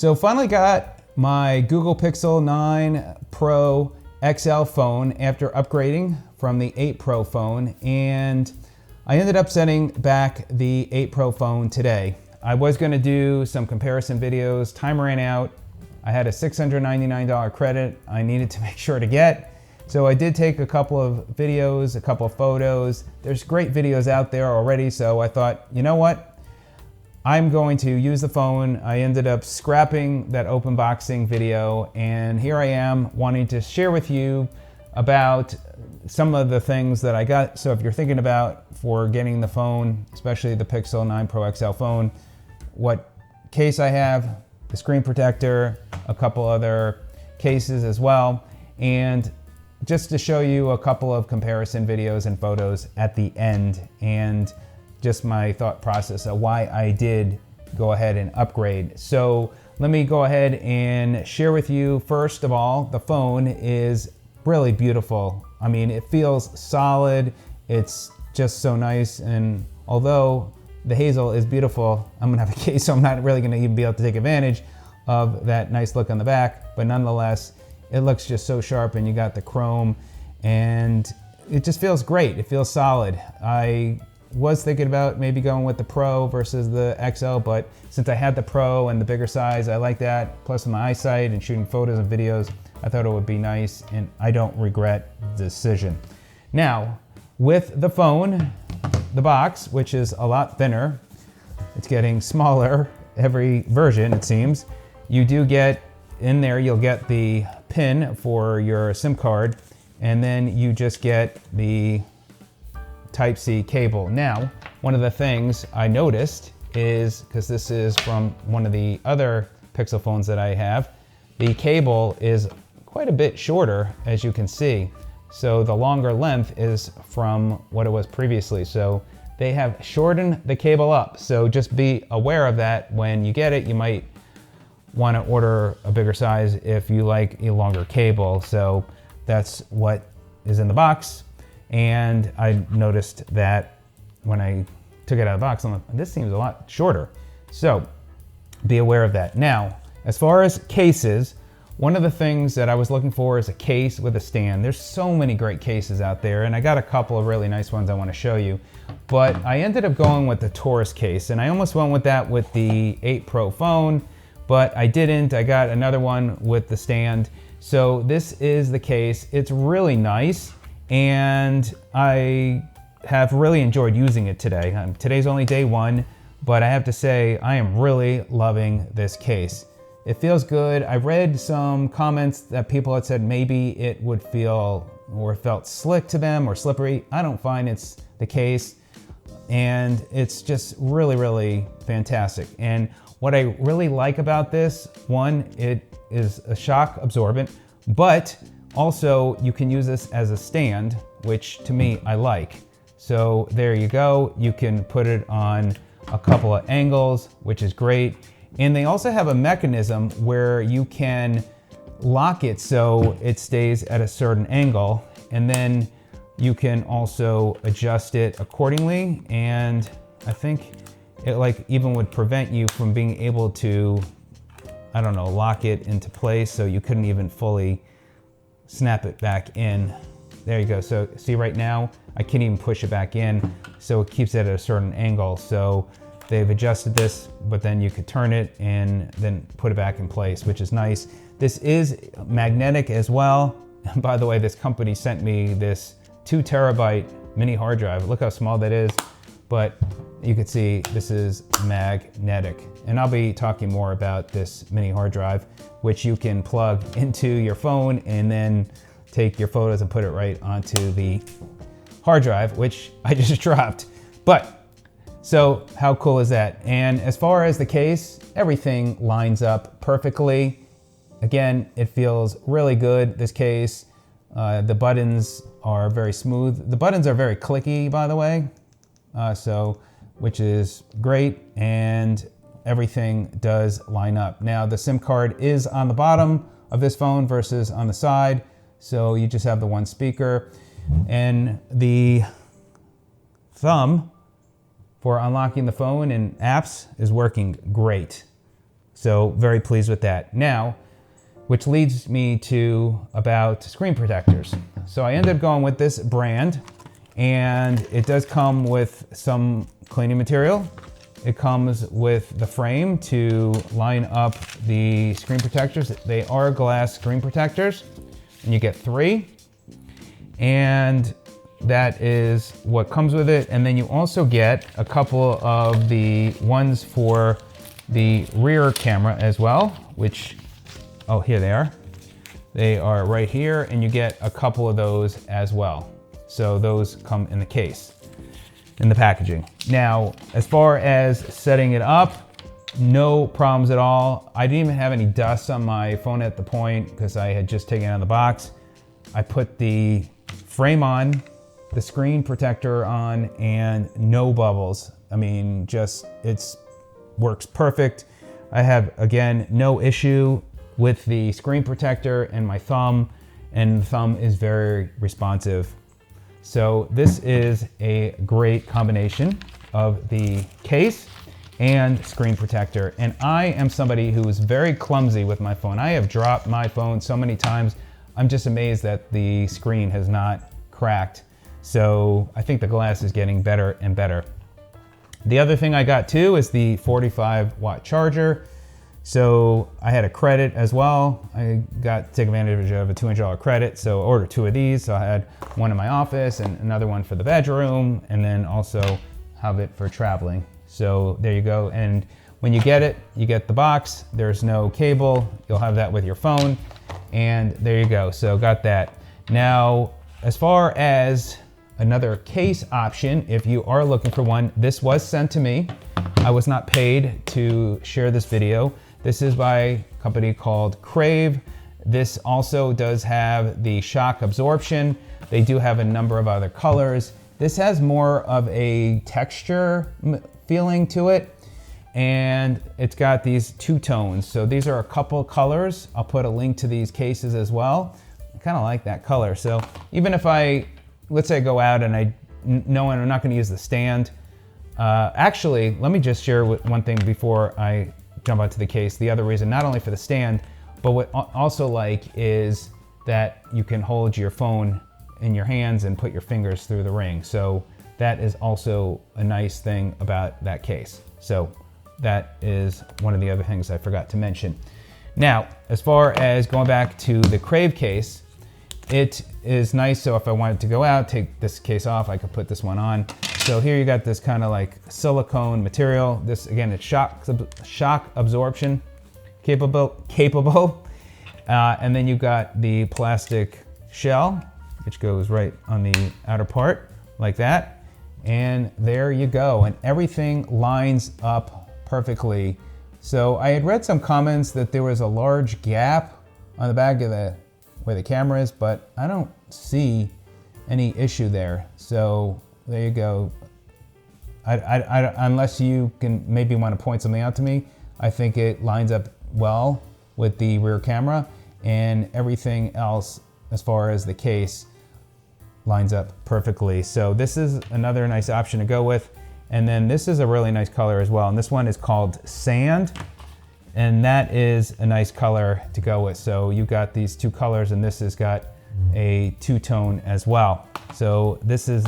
So finally got my Google Pixel 9 Pro XL phone after upgrading from the 8 Pro phone, and I ended up sending back the 8 Pro phone today. I was going to do some comparison videos. Time ran out. I had a $699 credit I needed to make sure to get. So I did take a couple of videos, a couple of photos. There's great videos out there already, so I thought, you know what? I'm going to use the phone. I ended up scrapping that open boxing video, and here I am wanting to share with you about some of the things that I got. So if you're thinking about for getting the phone, especially the Pixel 9 Pro XL phone, what case I have, the screen protector, a couple other cases as well, and just to show you a couple of comparison videos and photos at the end, and just my thought process of why I did go ahead and upgrade. So let me go ahead and share with you, first of all, the phone is really beautiful. I mean, it feels solid. It's just so nice. And although the hazel is beautiful, I'm gonna have a case, so I'm not really gonna even be able to take advantage of that nice look on the back, but nonetheless, it looks just so sharp, and you got the chrome, and it just feels great. It feels solid. I was thinking about maybe going with the Pro versus the XL, but since I had the Pro and the bigger size, I like that. Plus with my eyesight and shooting photos and videos, I thought it would be nice, and I don't regret the decision. Now, with the phone, the box, which is a lot thinner, it's getting smaller every version, it seems. You do get, in there, you'll get the pin for your SIM card, and then you just get the Type-C cable. Now, one of the things I noticed is, because this is from one of the other Pixel phones that I have, the cable is quite a bit shorter, as you can see. So the longer length is from what it was previously. So they have shortened the cable up. So just be aware of that when you get it. You might want to order a bigger size if you like a longer cable. So that's what is in the box. And I noticed that when I took it out of the box, I'm like, this seems a lot shorter. So be aware of that. Now, as far as cases, one of the things that I was looking for is a case with a stand. There's so many great cases out there, and I got a couple of really nice ones I want to show you. But I ended up going with the Taurus case, and I almost went with that with the 8 Pro phone, but I didn't. I got another one with the stand. So this is the case. It's really nice, and I have really enjoyed using it today. Today's only day one, but I have to say I am really loving this case. It feels good. I read some comments that people had said maybe it would feel or felt slick to them or slippery. I don't find it's the case, and it's just really, really fantastic. And what I really like about this, one, it is a shock absorbent, but also you can use this as a stand, which to me I like. So there you go. You can put it on a couple of angles, which is great. And they also have a mechanism where you can lock it so it stays at a certain angle, and then you can also adjust it accordingly. And I think it like even would prevent you from being able to, I don't know, lock it into place so you couldn't even fully snap it back in. There you go. So see right now, I can't even push it back in, so it keeps it at a certain angle. So they've adjusted this, but then you could turn it and then put it back in place, which is nice. This is magnetic as well. And by the way, this company sent me this 2 terabyte mini hard drive. Look how small that is, but you can see this is magnetic. And I'll be talking more about this mini hard drive, which you can plug into your phone and then take your photos and put it right onto the hard drive, which I just dropped. But so how cool is that? And as far as the case, everything lines up perfectly. Again, it feels really good, this case. The buttons are very smooth. The buttons are very clicky, by the way, which is great, and everything does line up. Now, the SIM card is on the bottom of this phone versus on the side, so you just have the one speaker. And the thumb for unlocking the phone and apps is working great. So very pleased with that. Now, which leads me to about screen protectors. So I ended up going with this brand, and it does come with some cleaning material. It comes with the frame to line up the screen protectors. They are glass screen protectors, and you get 3. And that is what comes with it. And then you also get a couple of the ones for the rear camera as well, which, oh, here they are. They are right here, and you get a couple of those as well. So those come in the case, in the packaging. Now, as far as setting it up, no problems at all. I didn't even have any dust on my phone at the point because I had just taken it out of the box. I put the frame on, the screen protector on, and no bubbles. I mean, just, it's works perfect. I have, again, no issue with the screen protector and my thumb, and the thumb is very responsive. So this is a great combination of the case and screen protector. And I am somebody who is very clumsy with my phone. I have dropped my phone so many times. I'm just amazed that the screen has not cracked. So I think the glass is getting better and better. The other thing I got too is the 45-watt charger. So I had a credit as well. I got to take advantage of a $200 credit, so I ordered 2 of these. So I had one in my office and another one for the bedroom, and then also have it for traveling. So there you go. And when you get it, you get the box. There's no cable. You'll have that with your phone, and there you go. So got that. Now, as far as another case option, if you are looking for one, this was sent to me. I was not paid to share this video. This is by a company called Crave. This also does have the shock absorption. They do have a number of other colors. This has more of a texture feeling to it, and it's got these 2 tones. So these are a couple colors. I'll put a link to these cases as well. I kind of like that color. So even if let's say I go out and I know I'm not going to use the stand. Actually, let me just share one thing before I jump onto the case. The other reason, not only for the stand, but what I also like is that you can hold your phone in your hands and put your fingers through the ring. So that is also a nice thing about that case. So that is one of the other things I forgot to mention. Now, as far as going back to the Crave case, it is nice. So if I wanted to go out, take this case off, I could put this one on. So here you got this kind of like silicone material. This, again, it's shock absorption capable. And then you've got the plastic shell, which goes right on the outer part like that. And there you go. And everything lines up perfectly. So I had read some comments that there was a large gap on the back of where the camera is, but I don't see any issue there. So there you go. Unless you can maybe want to point something out to me, I think it lines up well with the rear camera, and everything else as far as the case lines up perfectly. So this is another nice option to go with. And then this is a really nice color as well. And this one is called Sand. And that is a nice color to go with. So you've got these 2 colors, and this has got a 2-tone as well. So this is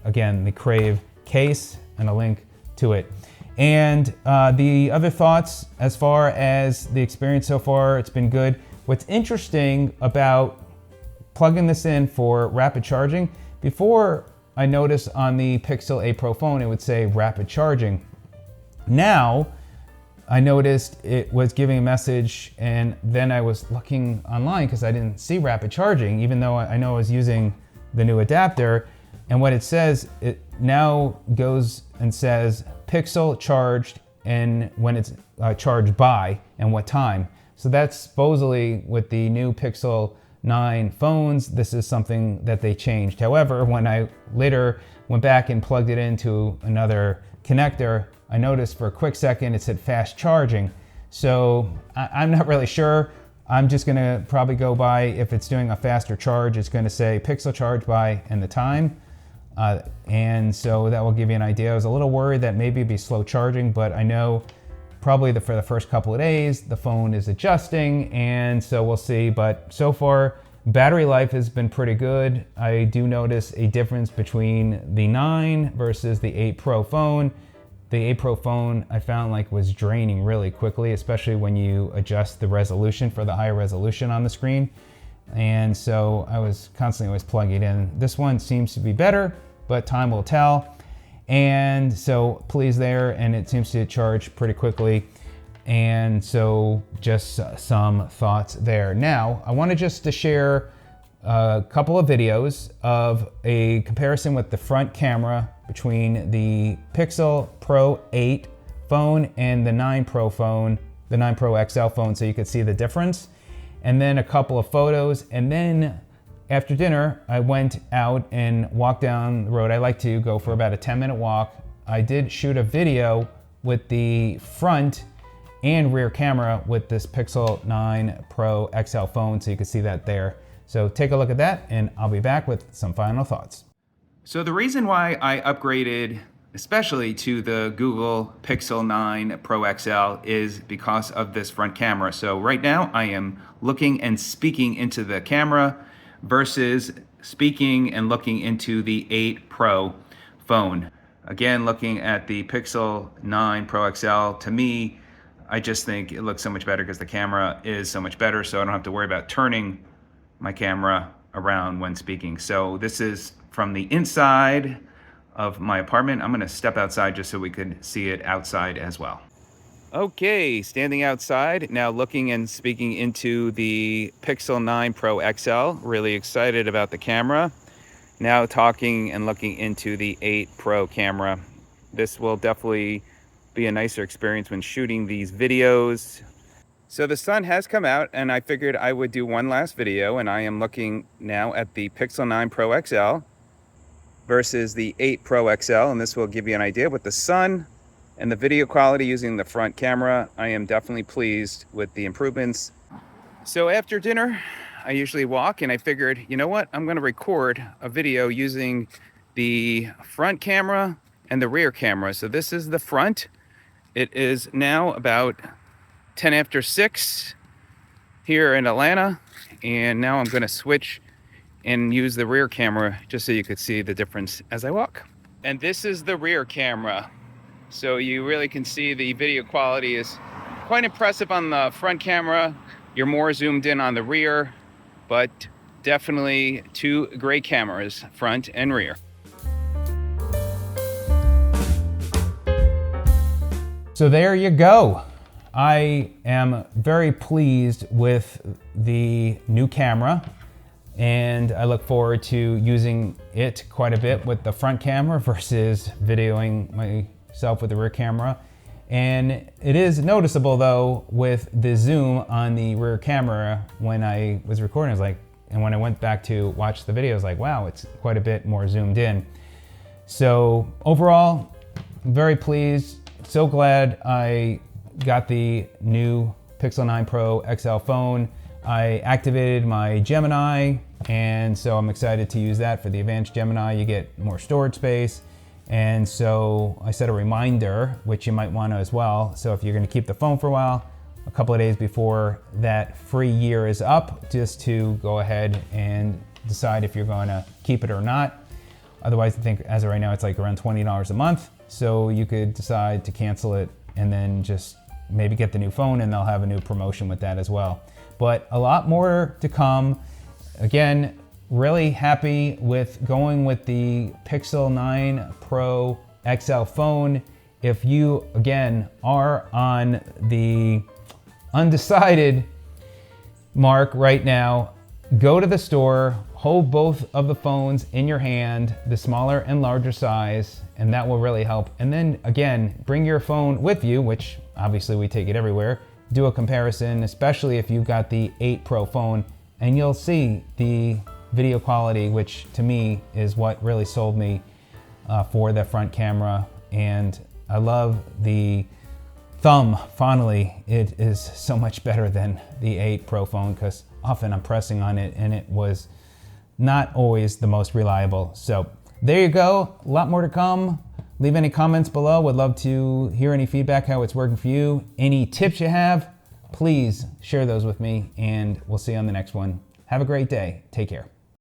again, the Crave case, and a link to it. And the other thoughts as far as the experience so far, it's been good. What's interesting about plugging this in for rapid charging, before I noticed on the Pixel 8 Pro phone, it would say rapid charging. Now, I noticed it was giving a message, and then I was looking online because I didn't see rapid charging, even though I know I was using the new adapter. And what it says, it now goes and says Pixel charged, and when it's charged by, and what time. So that's supposedly with the new Pixel 9 phones, this is something that they changed. However, when I later went back and plugged it into another connector, I noticed for a quick second it said fast charging. So I'm not really sure. I'm just gonna probably go by, if it's doing a faster charge, it's gonna say Pixel charge by and the time. And so that will give you an idea. I was a little worried that maybe it'd be slow charging, but I know probably for the first couple of days, the phone is adjusting, and so we'll see. But so far, battery life has been pretty good. I do notice a difference between the 9 versus the 8 Pro phone. The 8 Pro phone I found like was draining really quickly, especially when you adjust the resolution for the higher resolution on the screen. And so I was constantly always plugging it in. This one seems to be better, but time will tell. And so pleased there, and it seems to charge pretty quickly. And so just some thoughts there. Now, I wanted just to share a couple of videos of a comparison with the front camera between the Pixel Pro 8 phone and the 9 Pro phone, the 9 Pro XL phone, so you could see the difference. And then a couple of photos. And then after dinner, I went out and walked down the road. I like to go for about a 10-minute walk. I did shoot a video with the front and rear camera with this Pixel 9 Pro XL phone, so you can see that there. So take a look at that, and I'll be back with some final thoughts. So the reason why I upgraded, especially to the Google Pixel 9 Pro XL, is because of this front camera. So right now I am looking and speaking into the camera versus speaking and looking into the 8 Pro phone. Again, looking at the Pixel 9 Pro XL, to me, I just think it looks so much better because the camera is so much better, so I don't have to worry about turning my camera around when speaking. So this is from the inside of my apartment. I'm gonna step outside just so we could see it outside as well. Okay, standing outside, now looking and speaking into the Pixel 9 Pro XL. Really excited about the camera. Now talking and looking into the 8 Pro camera. This will definitely be a nicer experience when shooting these videos. So the sun has come out, and I figured I would do one last video, and I am looking now at the Pixel 9 Pro XL versus the 8 Pro XL, and this will give you an idea with the sun and the video quality using the front camera. I am definitely pleased with the improvements. So after dinner, I usually walk, and I figured, you know what? I'm gonna record a video using the front camera and the rear camera. So this is the front. It is now about 10 after 6 here in Atlanta, and now I'm gonna switch and use the rear camera just so you could see the difference as I walk. And this is the rear camera. So you really can see the video quality is quite impressive on the front camera. You're more zoomed in on the rear, but definitely two great cameras, front and rear. So there you go. I am very pleased with the new camera, and I look forward to using it quite a bit with the front camera versus videoing myself with the rear camera. And it is noticeable though with the zoom on the rear camera. When I was recording, I was like, and when I went back to watch the video, I was like, wow, it's quite a bit more zoomed in. So overall, I'm very pleased. So glad I got the new Pixel 9 Pro XL phone. I activated my Gemini, and so I'm excited to use that for the advanced Gemini. You get more storage space. And so I set a reminder, which you might want to as well. So if you're going to keep the phone for a while, a couple of days before that free year is up, just to go ahead and decide if you're going to keep it or not. Otherwise, I think as of right now, it's like around $20 a month. So you could decide to cancel it and then just maybe get the new phone, and they'll have a new promotion with that as well. But a lot more to come. Again, really happy with going with the Pixel 9 Pro XL phone. If you, again, are on the undecided mark right now, go to the store, hold both of the phones in your hand, the smaller and larger size, and that will really help. And then again, bring your phone with you, which obviously we take it everywhere. Do a comparison, especially if you've got the 8 Pro phone, and you'll see the video quality, which to me is what really sold me for the front camera. And I love the thumb. Finally, it is so much better than the 8 Pro phone, because often I'm pressing on it and it was not always the most reliable. So there you go, a lot more to come Leave any comments below. Would love to hear any feedback, how it's working for you. Any tips you have, please share those with me, and we'll see you on the next one. Have a great day. Take care.